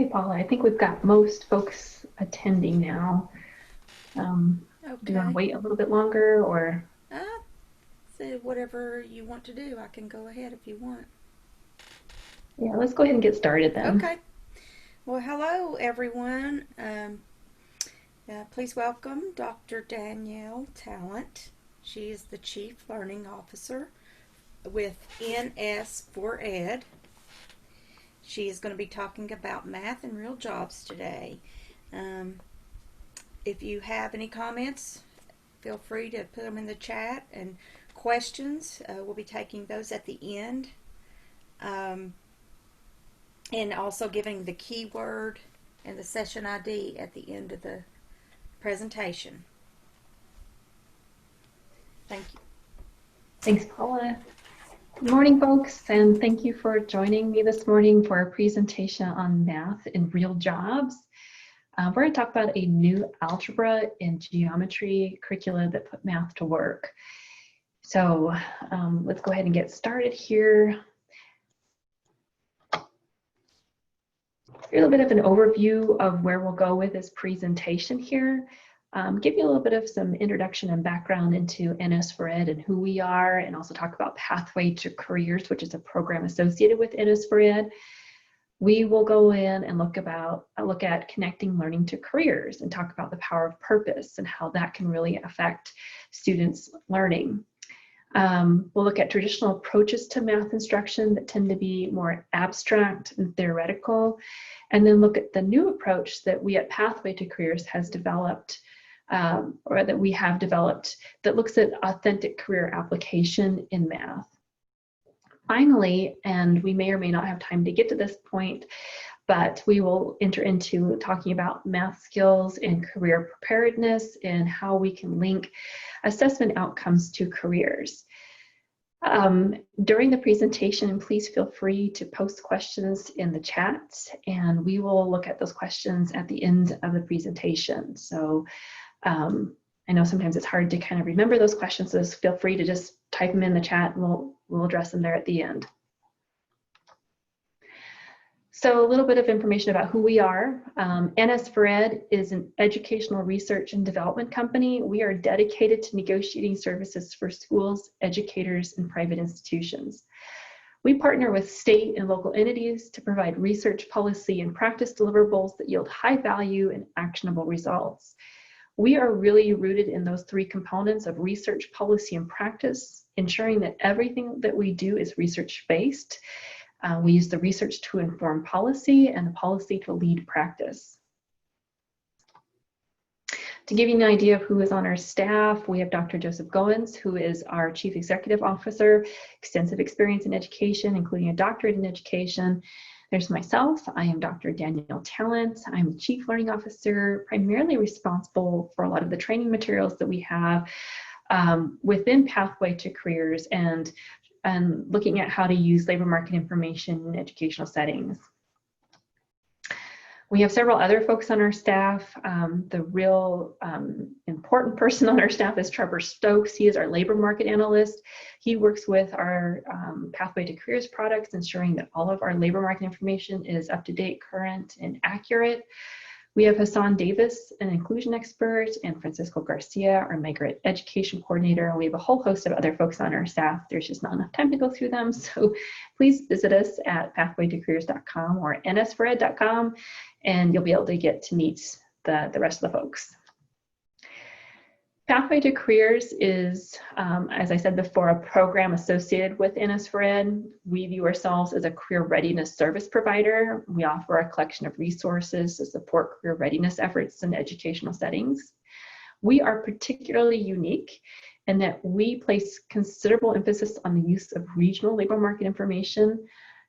Paula, I think we've got most folks attending now. Do you want to Okay. wait a little bit longer or? Uh, so whatever you want to do, I can go ahead if you want. Yeah, let's go ahead and get started then. Okay. Well, hello everyone. Please welcome Dr. Danielle Talent. She is the Chief Learning Officer with NS for Ed. She is going to be talking about math and real jobs today. Um, if you have any comments, feel free to put them in the chat, and questions, we'll be taking those at the end. Um, and also giving the keyword and the session ID at the end of the presentation. Thank you. Thanks, Paula. Good morning, folks, and thank you for joining me this morning for a presentation on math and real jobs. We're going to talk about a new algebra and geometry curricula that put math to work. So let's go ahead and get started here. Here's a bit of an overview of where we'll go with this presentation here. Give you a little bit of some introduction and background into NS for Ed and who we are, and also talk about Pathway to Careers, which is a program associated with NS for Ed. We will go in and look at connecting learning to careers and talk about the power of purpose and how that can really affect students' learning. We'll look at traditional approaches to math instruction that tend to be more abstract and theoretical, and then look at the new approach that we at Pathway to Careers has developed, or that we have developed, that looks at authentic career application in math. Finally, and we may or may not have time to get to this point, but we will enter into talking about math skills and career preparedness and how we can link assessment outcomes to careers. During the presentation, please feel free to post questions in the chat, and we will look at those questions at the end of the presentation. So I know sometimes it's hard to kind of remember those questions, so feel free to just type them in the chat and we'll address them there at the end. So a little bit of information about who we are. NS for Ed is an educational research and development company. We are dedicated to negotiating services for schools, educators, and private institutions. We partner with state and local entities to provide research, policy, and practice deliverables that yield high value and actionable results. We are really rooted in those three components of research, policy, and practice, ensuring that everything that we do is research-based. We use the research to inform policy and the policy to lead practice. To give you an idea of who is on our staff, we have Dr. Joseph Goins, who is our Chief Executive Officer, extensive experience in education, including a doctorate in education. There's myself. I am Dr. Danielle Talent. I'm the Chief Learning Officer, primarily responsible for a lot of the training materials that we have within Pathway to Careers and looking at how to use labor market information in educational settings. We have several other folks on our staff. The real important person on our staff is Trevor Stokes. He is our labor market analyst. He works with our Pathway to Careers products, ensuring that all of our labor market information is up to date, current, and accurate. We have Hassan Davis, an inclusion expert, and Francisco Garcia, our migrant education coordinator. We have a whole host of other folks on our staff. There's just not enough time to go through them. So please visit us at pathwaytocareers.com or nsfored.com, and you'll be able to get to meet the rest of the folks. Pathway to Careers is, as I said before, a program associated with NS for Ed. We view ourselves as a career readiness service provider. We offer a collection of resources to support career readiness efforts in educational settings. We are particularly unique in that we place considerable emphasis on the use of regional labor market information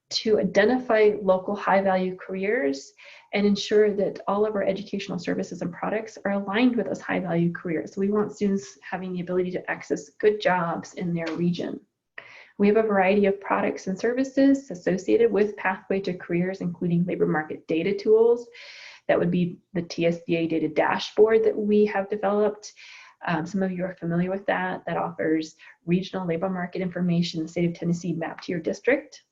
to identify local high-value careers and ensure that all of our educational services and products are aligned with those high-value careers. We want students having the ability to access good jobs in their region. We have a variety of products and services associated with Pathway to Careers, including labor market data tools. That would be the TSBA data dashboard that we have developed. Some of you are familiar with that. That offers regional labor market information in the state of Tennessee mapped to your district.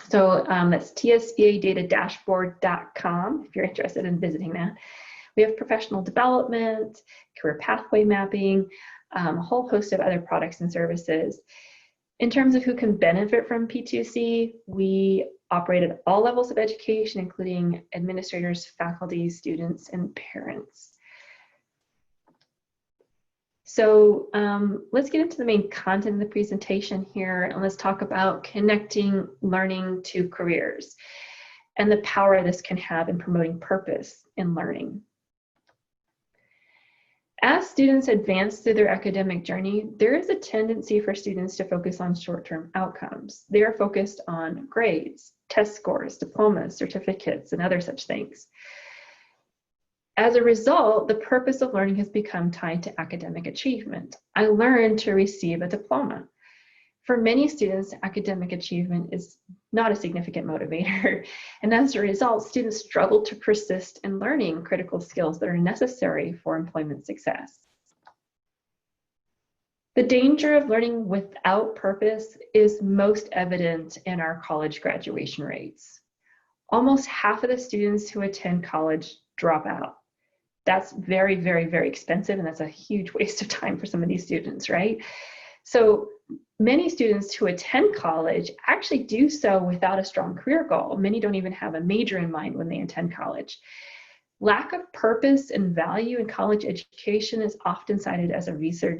So that's tsbadata-dashboard.com if you're interested in visiting that. We have professional development, career pathway mapping, a whole host of other products and services. In terms of who can benefit from P2C, we operate at all levels of education, including administrators, faculty, students, and parents. So let's get into the main content of the presentation here, and let's talk about connecting learning to careers and the power this can have in promoting purpose in learning. As students advance through their academic journey, there is a tendency for students to focus on short-term outcomes. They are focused on grades, test scores, diplomas, certificates, and other such things. As a result, the purpose of learning has become tied to academic achievement. I learned to receive a diploma. For many students, academic achievement is not a significant motivator, and as a result, students struggle to persist in learning critical skills that are necessary for employment success. The danger of learning without purpose is most evident in our college graduation rates. Almost half of the students who attend college drop out. That's very, very, very expensive, and that's a huge waste of time for some of these students, right? So many students who attend college actually do so without a strong career goal. Many don't even have a major in mind when they attend college. Lack of purpose and value in college education is often cited as a reason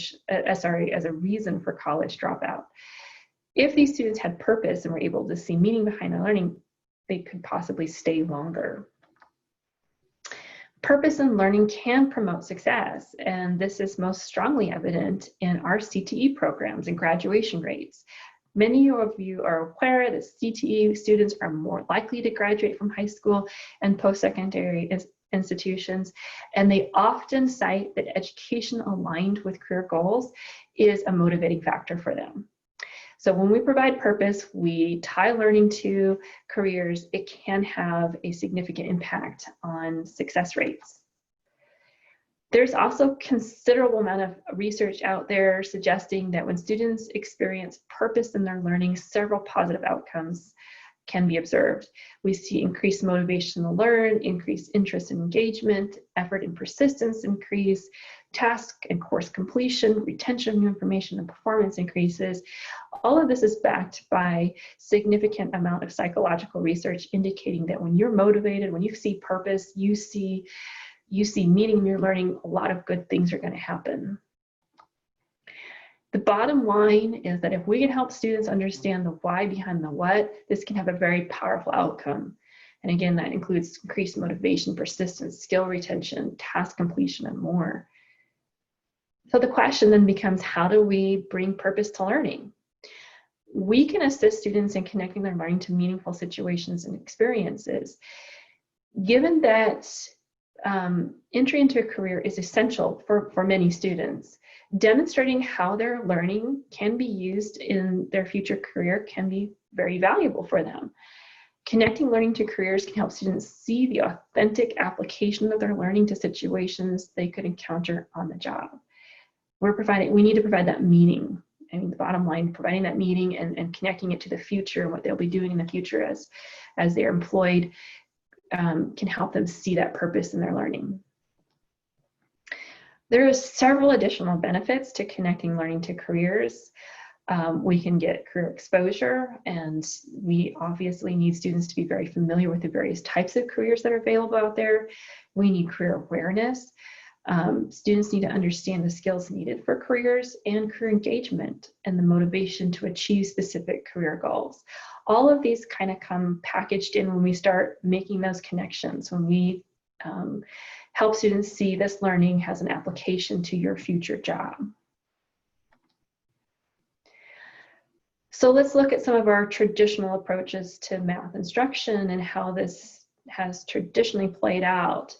for college dropout. If these students had purpose and were able to see meaning behind their learning, they could possibly stay longer. Purpose in learning can promote success, and this is most strongly evident in our CTE programs and graduation rates. Many of you are aware that CTE students are more likely to graduate from high school and post-secondary institutions, and they often cite that education aligned with career goals is a motivating factor for them. So when we provide purpose, we tie learning to careers, it can have a significant impact on success rates. There's also considerable amount of research out there suggesting that when students experience purpose in their learning, several positive outcomes can be observed. We see increased motivation to learn, increased interest and engagement, effort and persistence increase, task and course completion, retention of new information, and performance increases. All of this is backed by significant amount of psychological research indicating that when you're motivated, when you see purpose, you see meaning in your learning, a lot of good things are going to happen. The bottom line is that if we can help students understand the why behind the what, this can have a very powerful outcome. And again, that includes increased motivation, persistence, skill retention, task completion, and more. So the question then becomes, how do we bring purpose to learning? We can assist students in connecting their learning to meaningful situations and experiences. Given that entry into a career is essential for many students, demonstrating how their learning can be used in their future career can be very valuable for them. Connecting learning to careers can help students see the authentic application of their learning to situations they could encounter on the job. We need to provide that meaning. I mean, the bottom line, providing that meaning and connecting it to the future and what they'll be doing in the future as they're employed can help them see that purpose in their learning. There are several additional benefits to connecting learning to careers. We can get career exposure, and we obviously need students to be very familiar with the various types of careers that are available out there. We need career awareness. Students need to understand the skills needed for careers and career engagement and the motivation to achieve specific career goals. All of these kind of come packaged in when we start making those connections, when we help students see this learning has an application to your future job. So let's look at some of our traditional approaches to math instruction and how this has traditionally played out.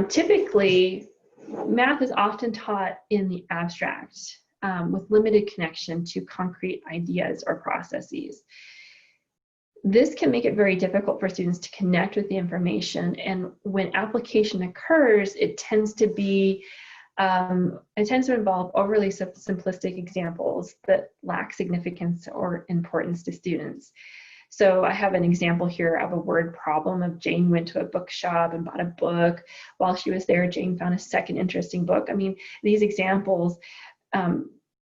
Typically, math is often taught in the abstract with limited connection to concrete ideas or processes. This can make it very difficult for students to connect with the information, and when application occurs, it tends to involve overly simplistic examples that lack significance or importance to students. So I have an example here of a word problem of Jane went to a bookshop and bought a book. While she was there, Jane found a second interesting book. I mean, these examples,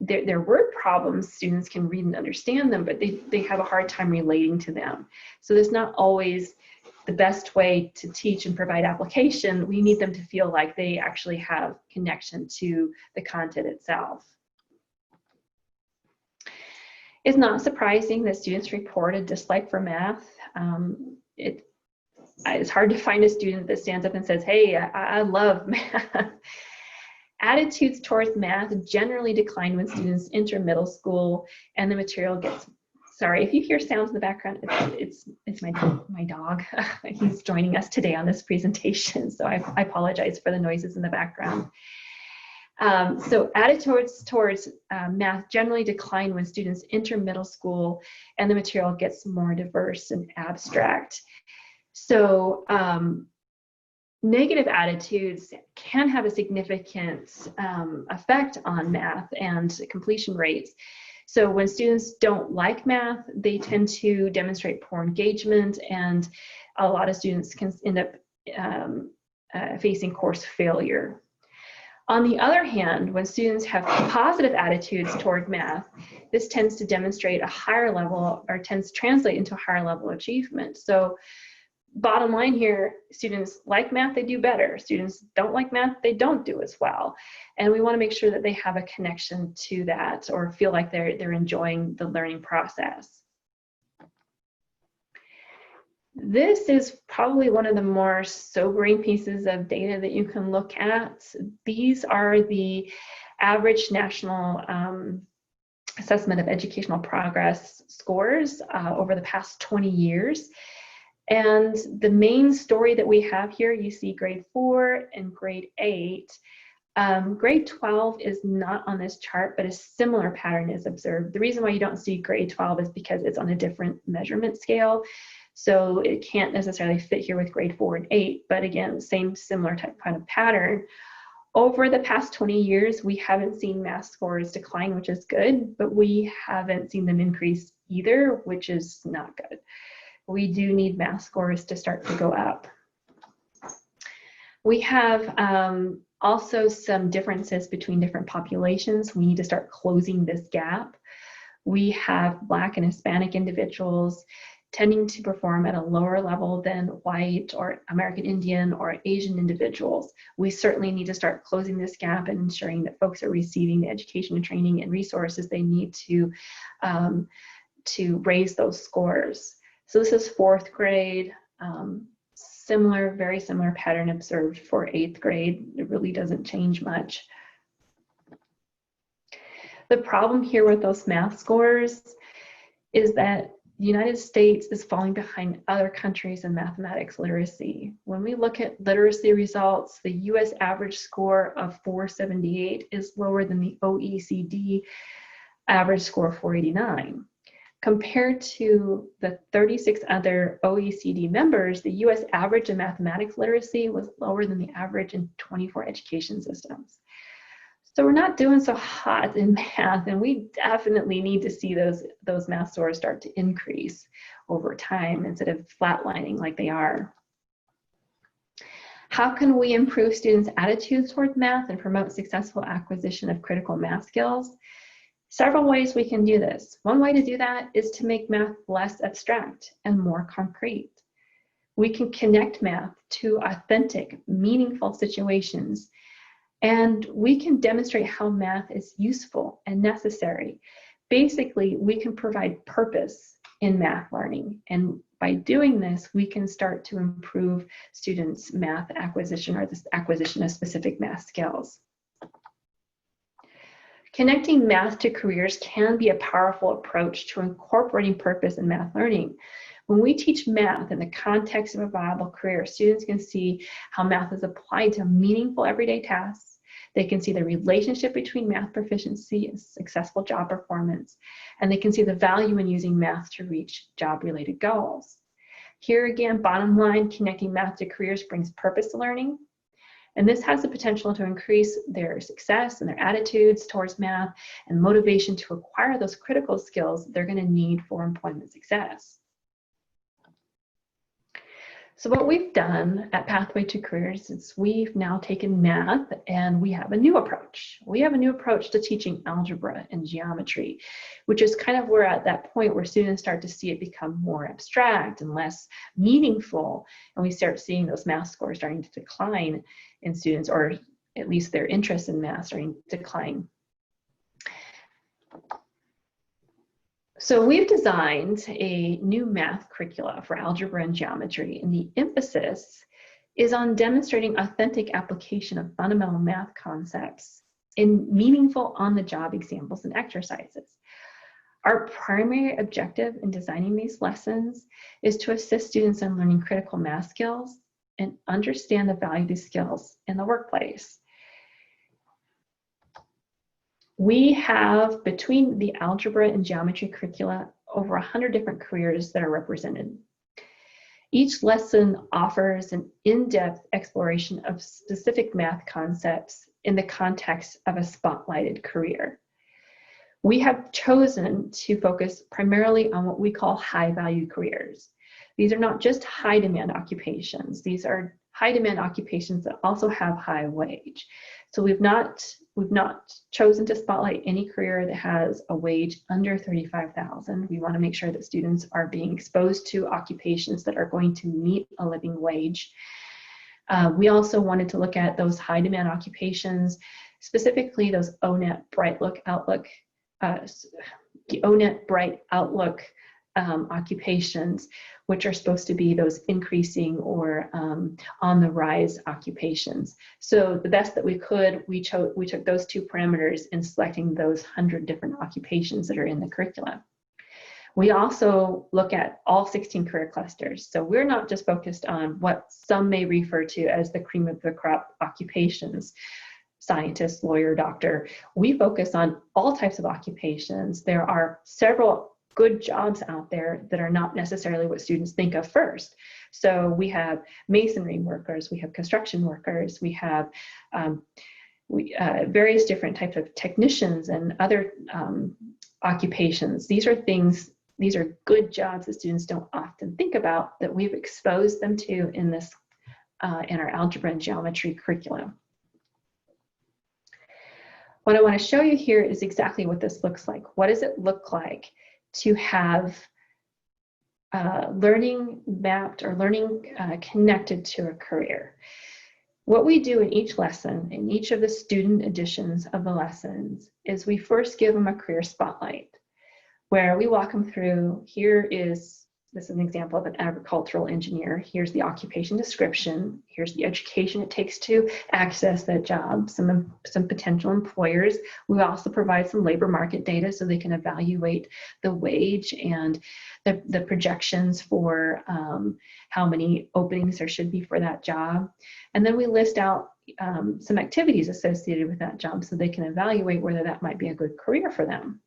they're word problems. Students can read and understand them, but they have a hard time relating to them. So there's not always the best way to teach and provide application. We need them to feel like they actually have connection to the content itself. It's not surprising that students report a dislike for math. It's hard to find a student that stands up and says, hey, I love math. Attitudes towards math generally decline when students enter middle school and the material gets, sorry, if you hear sounds in the background, it's my dog. He's joining us today on this presentation, so I apologize for the noises in the background. So attitudes towards math generally decline when students enter middle school and the material gets more diverse and abstract. So negative attitudes can have a significant effect on math and completion rates. So when students don't like math, they tend to demonstrate poor engagement, and a lot of students can end up facing course failure. On the other hand, when students have positive attitudes toward math, this tends to demonstrate a higher level, or tends to translate into a higher level of achievement. So bottom line here, students like math, they do better. Students don't like math, they don't do as well. And we want to make sure that they have a connection to that or feel like they're enjoying the learning process. This is probably one of the more sobering pieces of data that you can look at. These are the average national assessment of educational progress scores over the past 20 years. And the main story that we have here, you see grade 4 and grade 8. Grade 12 is not on this chart, but a similar pattern is observed. The reason why you don't see grade 12 is because it's on a different measurement scale. So it can't necessarily fit here with grade 4 and 8, but again, same similar type kind of pattern. Over the past 20 years, we haven't seen math scores decline, which is good, but we haven't seen them increase either, which is not good. We do need math scores to start to go up. We have also some differences between different populations. We need to start closing this gap. We have Black and Hispanic individuals tending to perform at a lower level than white or American Indian or Asian individuals. We certainly need to start closing this gap and ensuring that folks are receiving the education and training and resources they need to raise those scores. So this is 4th grade, very similar pattern observed for 8th grade. It really doesn't change much. The problem here with those math scores is that the United States is falling behind other countries in mathematics literacy. When we look at literacy results, the US average score of 478 is lower than the OECD average score of 489. Compared to the 36 other OECD members, the US average in mathematics literacy was lower than the average in 24 education systems. So we're not doing so hot in math, and we definitely need to see those math scores start to increase over time instead of flatlining like they are. How can we improve students' attitudes toward math and promote successful acquisition of critical math skills? Several ways we can do this. One way to do that is to make math less abstract and more concrete. We can connect math to authentic, meaningful situations, and we can demonstrate how math is useful and necessary. Basically, we can provide purpose in math learning, and by doing this, we can start to improve students' math acquisition or this acquisition of specific math skills. Connecting math to careers can be a powerful approach to incorporating purpose in math learning. When we teach math in the context of a viable career, students can see how math is applied to meaningful everyday tasks. They can see the relationship between math proficiency and successful job performance, and they can see the value in using math to reach job-related goals. Here again, bottom line, connecting math to careers brings purpose to learning. And this has the potential to increase their success and their attitudes towards math and motivation to acquire those critical skills they're going to need for employment success. So what we've done at Pathway to Careers is we've now taken math and we have a new approach. We have a new approach to teaching algebra and geometry, which is kind of we're at that point where students start to see it become more abstract and less meaningful. And we start seeing those math scores starting to decline in students, or at least their interest in math starting to decline. So we've designed a new math curricula for algebra and geometry, and the emphasis is on demonstrating authentic application of fundamental math concepts in meaningful on-the-job examples and exercises. Our primary objective in designing these lessons is to assist students in learning critical math skills and understand the value of these skills in the workplace. We have, between the algebra and geometry curricula, over 100 different careers that are represented. Each lesson offers an in-depth exploration of specific math concepts in the context of a spotlighted career. We have chosen to focus primarily on what we call high-value careers. These are not just high-demand occupations. These are high-demand occupations that also have high wage. So we've not chosen to spotlight any career that has a wage under $35,000. We want to make sure that students are being exposed to occupations that are going to meet a living wage. We also wanted to look at those high demand occupations, specifically those ONET Bright Outlook occupations, which are supposed to be those increasing or on the rise occupations. So the best that we could, we took those two parameters in selecting those 100 different occupations that are in the curricula. We also look at all 16 career clusters. So we're not just focused on what some may refer to as the cream of the crop occupations, scientist, lawyer, doctor. We focus on all types of occupations. There are several good jobs out there that are not necessarily what students think of first. So we have masonry workers, we have construction workers, we have various different types of technicians and other occupations. These are good jobs that students don't often think about, that we've exposed them to in our algebra and geometry curriculum. What I want to show you here is exactly what this looks like. What does it look like to have learning mapped or learning connected to a career? What we do in each lesson, in each of the student editions of the lessons, is we first give them a career spotlight, where we walk them through, this is an example of an agricultural engineer. Here's the occupation description. Here's the education it takes to access that job, some potential employers. We also provide some labor market data so they can evaluate the wage and the projections for how many openings there should be for that job. And then we list out some activities associated with that job so they can evaluate whether that might be a good career for them.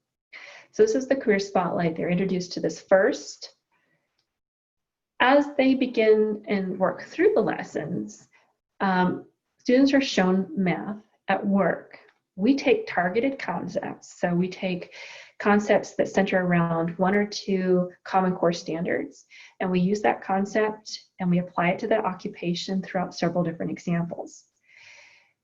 So this is the career spotlight. They're introduced to this first. As they begin and work through the lessons, students are shown math at work. We take targeted concepts. So we take concepts that center around one or two Common Core standards, and we use that concept and we apply it to that occupation throughout several different examples.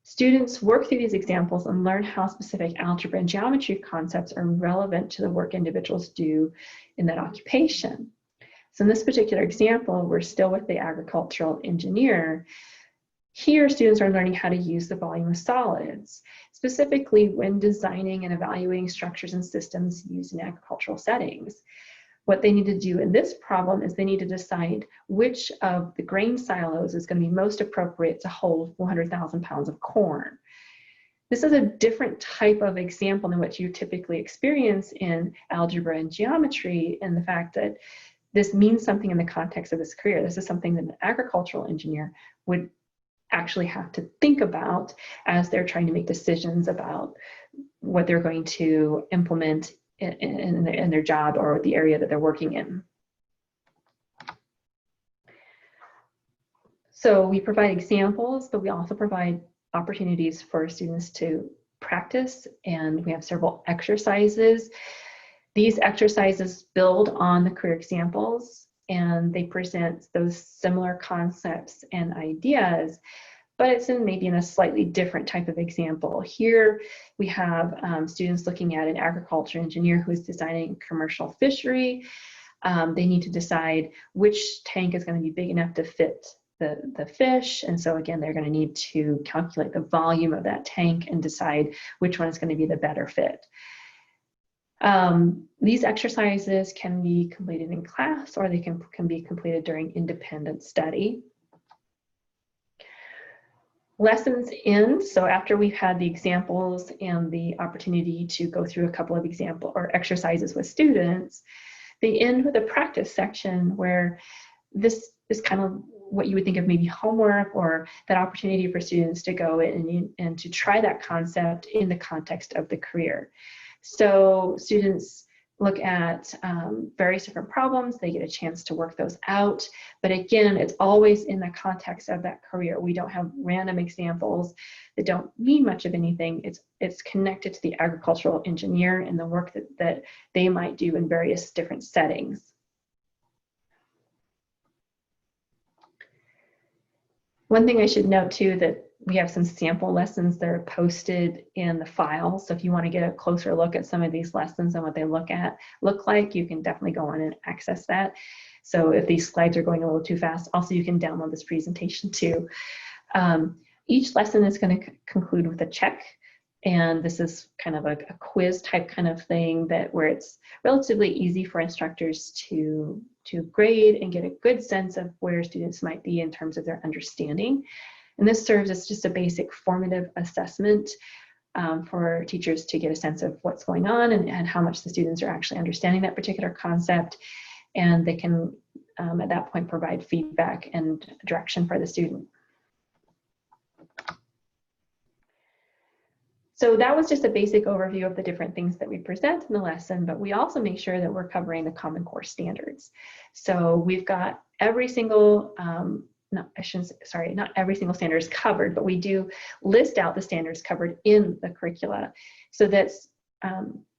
Students work through these examples and learn how specific algebra and geometry concepts are relevant to the work individuals do in that occupation. So in this particular example, we're still with the agricultural engineer. Here, students are learning how to use the volume of solids, specifically when designing and evaluating structures and systems used in agricultural settings. What they need to do in this problem is they need to decide which of the grain silos is going to be most appropriate to hold 400,000 pounds of corn. This is a different type of example than what you typically experience in algebra and geometry, and the fact that this means something in the context of this career. This is something that an agricultural engineer would actually have to think about as they're trying to make decisions about what they're going to implement in their job or the area that they're working in. So we provide examples, but we also provide opportunities for students to practice, and we have several exercises. These exercises build on the career examples, and they present those similar concepts and ideas, but it's maybe in a slightly different type of example. Here we have students looking at an agriculture engineer who's designing a commercial fishery. They need to decide which tank is going to be big enough to fit the fish. And so again, they're going to need to calculate the volume of that tank and decide which one is going to be the better fit. These exercises can be completed in class, or they can be completed during independent study. Lessons end, so after we've had the examples and the opportunity to go through a couple of example or exercises with students, they end with a practice section where this is kind of what you would think of maybe homework, or that opportunity for students to go in and to try that concept in the context of the career. So students look at various different problems, they get a chance to work those out, but again, it's always in the context of that career. We don't have random examples that don't mean much of anything. It's connected to the agricultural engineer and the work that they might do in various different settings. One thing I should note too, that we have some sample lessons that are posted in the file. So if you want to get a closer look at some of these lessons and what they look like, you can definitely go on and access that. So if these slides are going a little too fast, also you can download this presentation too. Each lesson is going to conclude with a check. And this is kind of a quiz type kind of thing where it's relatively easy for instructors to grade and get a good sense of where students might be in terms of their understanding. And this serves as just a basic formative assessment for teachers to get a sense of what's going on and how much the students are actually understanding that particular concept. And they can, at that point, provide feedback and direction for the student. So that was just a basic overview of the different things that we present in the lesson, but we also make sure that we're covering the Common Core standards. So we've got every single, not every single standard is covered, but we do list out the standards covered in the curricula so that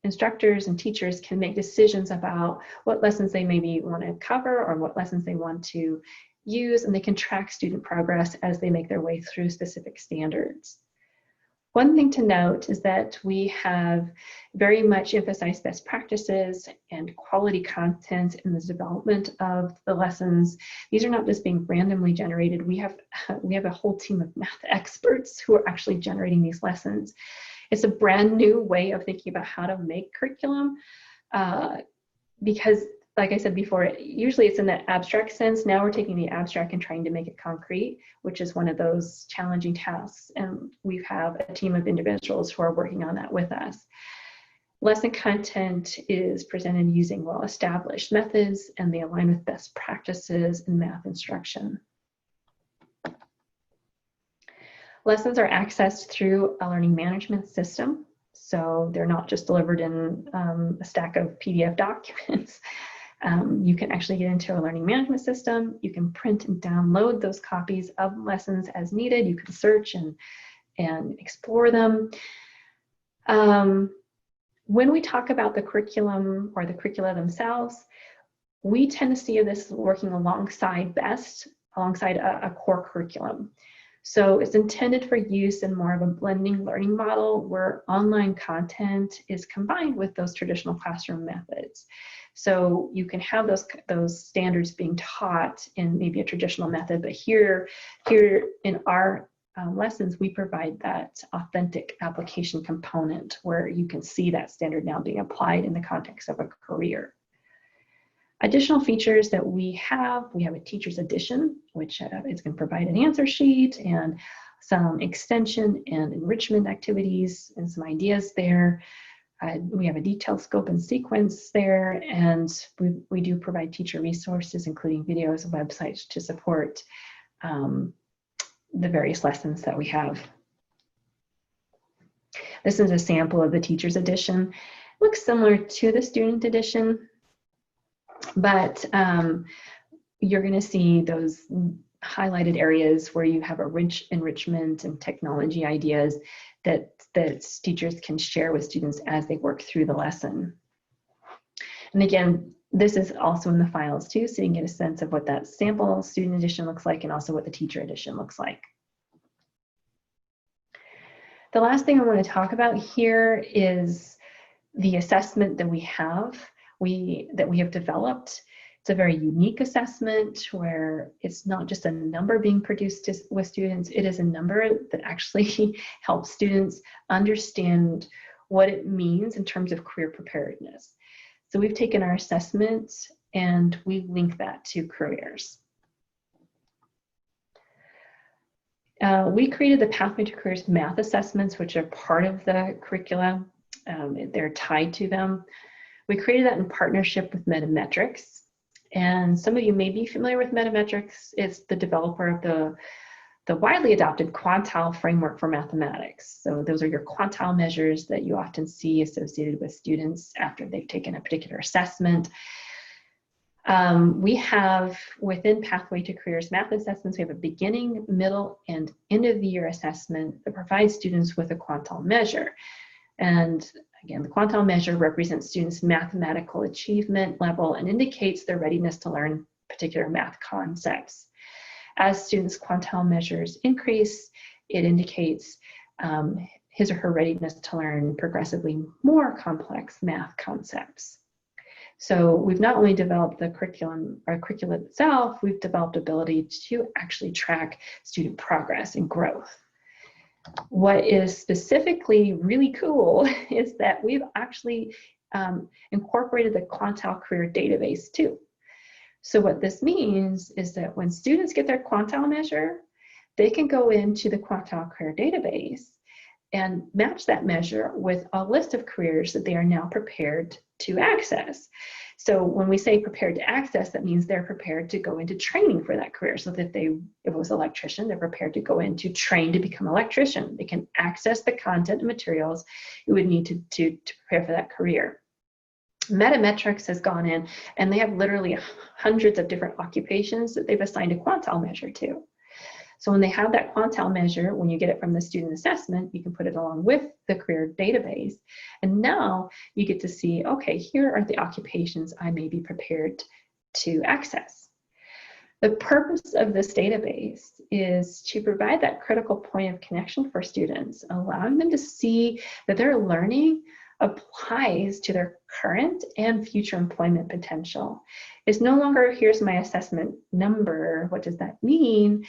instructors and teachers can make decisions about what lessons they maybe want to cover or what lessons they want to use, and they can track student progress as they make their way through specific standards. One thing to note is that we have very much emphasized best practices and quality content in the development of the lessons. These are not just being randomly generated. We have a whole team of math experts who are actually generating these lessons. It's a brand new way of thinking about how to make curriculum because, like I said before, usually it's in that abstract sense. Now we're taking the abstract and trying to make it concrete, which is one of those challenging tasks. And we have a team of individuals who are working on that with us. Lesson content is presented using well-established methods, and they align with best practices in math instruction. Lessons are accessed through a learning management system. So they're not just delivered in a stack of PDF documents. You can actually get into a learning management system. You can print and download those copies of lessons as needed. You can search and explore them. When we talk about the curriculum or the curricula themselves, we tend to see this working alongside a core curriculum. So it's intended for use in more of a blending learning model where online content is combined with those traditional classroom methods. So you can have those standards being taught in maybe a traditional method, but here in our lessons, we provide that authentic application component where you can see that standard now being applied in the context of a career. Additional features that we have a teacher's edition, which is going to provide an answer sheet and some extension and enrichment activities and some ideas there. We have a detailed scope and sequence there, and we do provide teacher resources, including videos and websites to support the various lessons that we have. This is a sample of the teacher's edition. It looks similar to the student edition, but you're going to see those highlighted areas where you have a rich enrichment and technology ideas that teachers can share with students as they work through the lesson. And again, This is also in the files too, so you can get a sense of what that sample student edition looks like and also what the teacher edition looks like. The last thing I want to talk about here is the assessment that we have developed. It's a very unique assessment where it's not just a number being produced with students, it is a number that actually helps students understand what it means in terms of career preparedness. So we've taken our assessment and we link that to careers. We created the Pathway to Careers math assessments, which are part of the curricula. They're tied to them. We created that in partnership with Metametrics. And some of you may be familiar with Metametrics. It's the developer of the widely adopted quantile framework for mathematics. So those are your quantile measures that you often see associated with students after they've taken a particular assessment. We have, within Pathway to Careers math assessments, we have a beginning, middle, and end of the year assessment that provides students with a quantile measure. And again, the quantile measure represents students' mathematical achievement level and indicates their readiness to learn particular math concepts. As students' quantile measures increase, it indicates his or her readiness to learn progressively more complex math concepts. So we've not only developed the curriculum itself, we've developed ability to actually track student progress and growth. What is specifically really cool is that we've actually incorporated the quantile career database too. So what this means is that when students get their quantile measure, they can go into the quantile career database and match that measure with a list of careers that they are now prepared to access. So when we say prepared to access, that means they're prepared to go into training for that career. So that if it was electrician, they're prepared to go into train to become an electrician. They can access the content and materials you would need to prepare for that career. Metametrics has gone in and they have literally hundreds of different occupations that they've assigned a quantile measure to. So when they have that quantile measure, when you get it from the student assessment, you can put it along with the career database. And now you get to see, okay, here are the occupations I may be prepared to access. The purpose of this database is to provide that critical point of connection for students, allowing them to see that their learning applies to their current and future employment potential. It's no longer, here's my assessment number, what does that mean?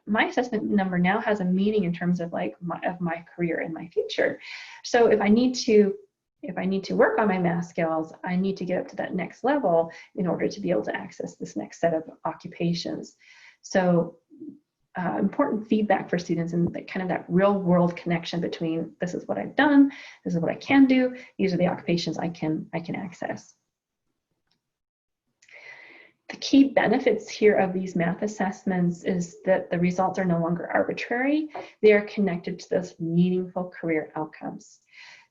My assessment number now has a meaning in terms of like my career and my future. So if I need to work on my math skills, I need to get up to that next level in order to be able to access this next set of occupations. So important feedback for students and kind of that real world connection between this is what I've done, this is what I can do, these are the occupations I can access. The key benefits here of these math assessments is that the results are no longer arbitrary. They are connected to those meaningful career outcomes.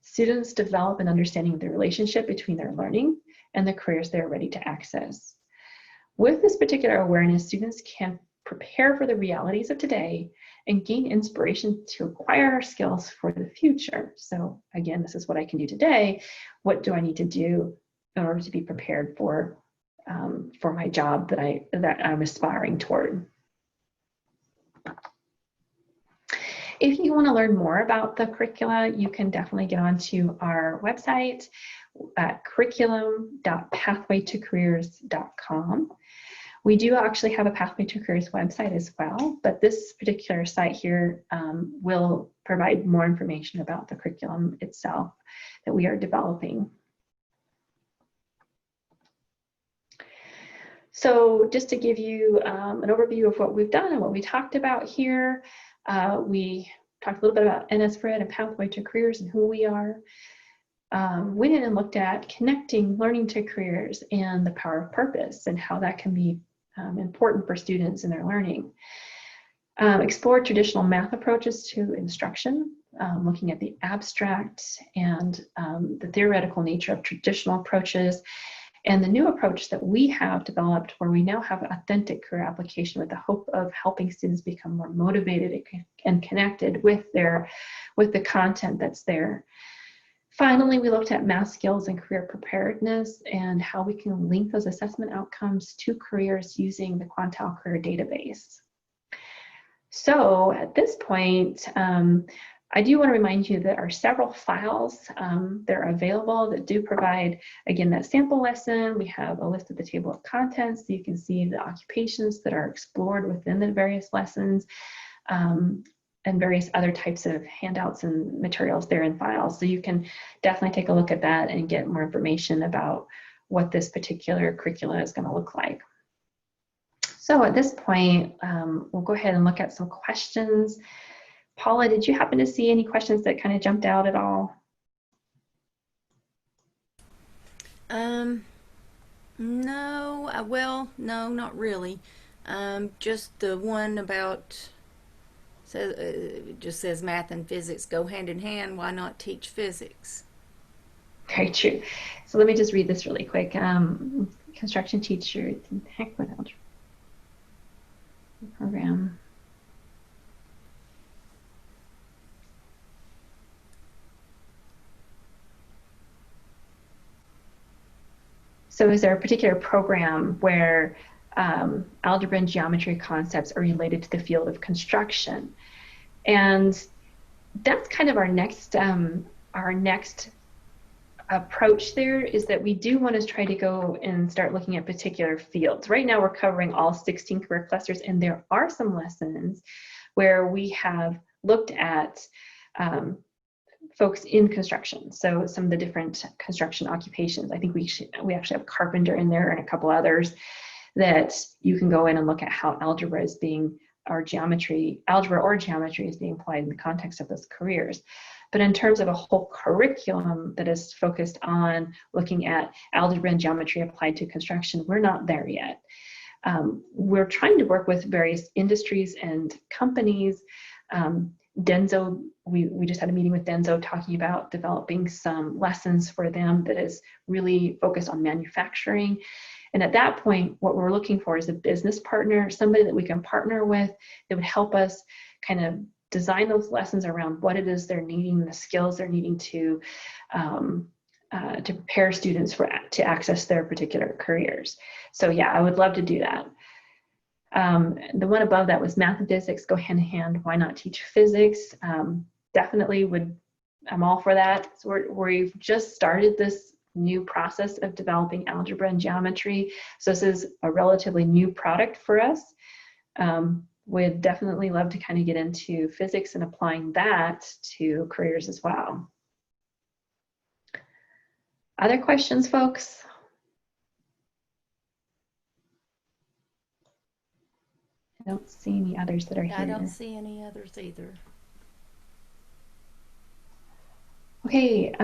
Students develop an understanding of the relationship between their learning and the careers they're ready to access. With this particular awareness, students can prepare for the realities of today and gain inspiration to acquire skills for the future. So again, this is what I can do today. What do I need to do in order to be prepared for my job that I'm aspiring toward? If you want to learn more about the curricula, you can definitely get onto our website at curriculum.pathwaytocareers.com. We do actually have a Pathway to Careers website as well, but this particular site here will provide more information about the curriculum itself that we are developing. So just to give you an overview of what we've done and what we talked about here, we talked a little bit about NS for Ed and Pathway to Careers and who we are. Went in and looked at connecting learning to careers and the power of purpose and how that can be important for students in their learning. Explored traditional math approaches to instruction, looking at the abstract and the theoretical nature of traditional approaches, and the new approach that we have developed where we now have authentic career application with the hope of helping students become more motivated and connected with the content that's there. Finally, we looked at math skills and career preparedness and how we can link those assessment outcomes to careers using the Quantile Career Database. So at this point, I do want to remind you that there are several files that are available that do provide, again, that sample lesson. We have a list of the table of contents so you can see the occupations that are explored within the various lessons, and various other types of handouts and materials there in files. So you can definitely take a look at that and get more information about what this particular curricula is going to look like. So at this point, we'll go ahead and look at some questions. Paula, did you happen to see any questions that kind of jumped out at all? No, well, no, not really. Just the one about, it just says math and physics go hand in hand. Why not teach physics? Very true. So let me just read this really quick. Construction teacher, heck with algebra program. So is there a particular program where algebra and geometry concepts are related to the field of construction? And that's kind of our next approach there, is that we do want to try to go and start looking at particular fields. Right now we're covering all 16 career clusters, and there are some lessons where we have looked at folks in construction. So some of the different construction occupations. I think we actually have carpenter in there and a couple others that you can go in and look at how algebra or geometry is being applied in the context of those careers. But in terms of a whole curriculum that is focused on looking at algebra and geometry applied to construction, we're not there yet. We're trying to work with various industries and companies. Denso, we just had a meeting with Denso talking about developing some lessons for them that is really focused on manufacturing. And at that point, what we're looking for is a business partner, somebody that we can partner with that would help us kind of design those lessons around what it is they're needing, the skills they're needing to prepare students to access their particular careers. So yeah, I would love to do that. The one above that was math and physics go hand in hand. Why not teach physics? Definitely I'm all for that. So we've just started this new process of developing algebra and geometry. So this is a relatively new product for us. Would definitely love to kind of get into physics and applying that to careers as well. Other questions, folks? I don't see any others that are here. I don't see any others either. Okay,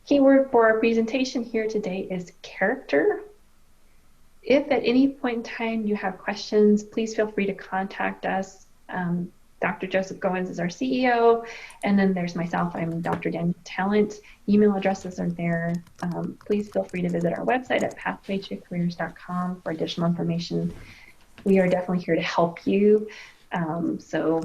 keyword for our presentation here today is character. If at any point in time you have questions, please feel free to contact us. Dr. Joseph Goins is our CEO, and then there's myself. I'm Dr. Danielle Talent. Email addresses are there. Please feel free to visit our website at pathwaytocareers.com for additional information. We are definitely here to help you. So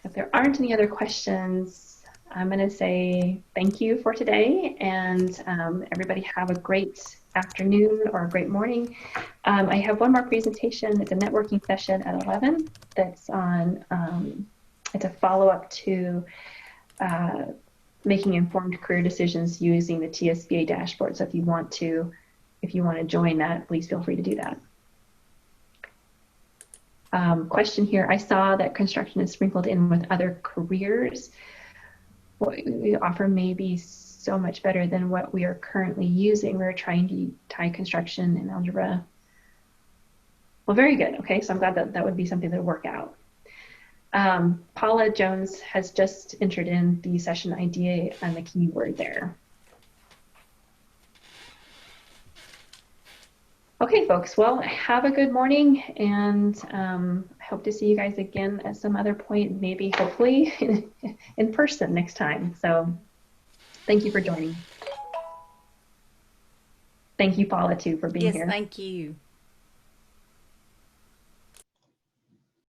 if there aren't any other questions, I'm going to say thank you for today, and everybody have a great afternoon or a great morning. I have one more presentation. It's a networking session at 11 that's on, it's a follow-up to making informed career decisions using the TSBA dashboard. So if you want to join that, please feel free to do that. Question here, I saw that construction is sprinkled in with other careers. What we offer may be so much better than what we are currently using. We're trying to tie construction and algebra. Well, very good. Okay, so I'm glad that would be something that would work out. Paula Jones has just entered in the session ID and the keyword there. Okay, folks, well, have a good morning, and I hope to see you guys again at some other point, maybe hopefully in person next time. So thank you for joining. Thank you, Paula, too, for being here. Yes, thank you.